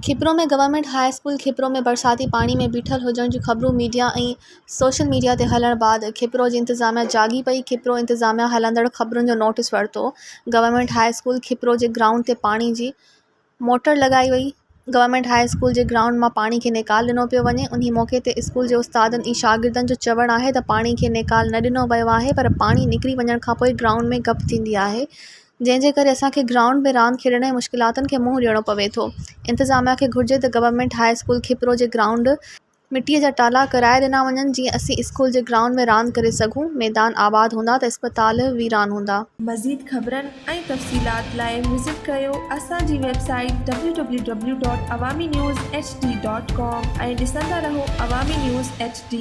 खिपरो में government high school खिपरो में बरसाती पानी में बीठल हुजण जी ख़बरूं मीडिया ऐं सोशल मीडिया ते हलण बाद खिपरो जी इंतिज़ामिया जागी पई। खिपरो इंतिज़ामिया हलंदड़ ख़बरुनि जो नोटिस वरितो। गवर्नमेंट हाई स्कूल खिपरो जे ग्राउंड ते पाणी जी मोटर लॻाई वई। गवर्नमेंट हाई स्कूल जे ग्राउंड मां पाणी खे निकाल ॾिनो पियो वञे। उन मौक़े ते स्कूल जे उस्तादनि ऐं शागिर्दनि जो चवणु आहे त पाणी खे निकाल न ॾिनो वियो आहे, पर पाणी निकिरी वञण खां पोइ ग्राउंड में गप थींदी आहे, जंहिंजे करे असांखे ग्राउंड में रांदि खेॾण जी मुश्किलातुनि खे मुंहुं ॾियणो पवे थो। इंतिज़ामिया खे घुरिजे त गवर्नमेंट हाई स्कूल खिपरो जे ग्राउंड मिटीअ जा टाला कराए ॾिना वञनि, जीअं असीं स्कूल जे ग्राउंड में रांदि करे सघूं। मैदान आबाद हूंदा त अस्पताल वीरान हूंदा। मज़ीद ख़बरनि ऐं तफ़सीलात लाइ विज़िट कयो असांजी वेबसाइट www.awamiNewsHD.com ऐं ॾिसंदा रहो अवामी न्यूज़ HD।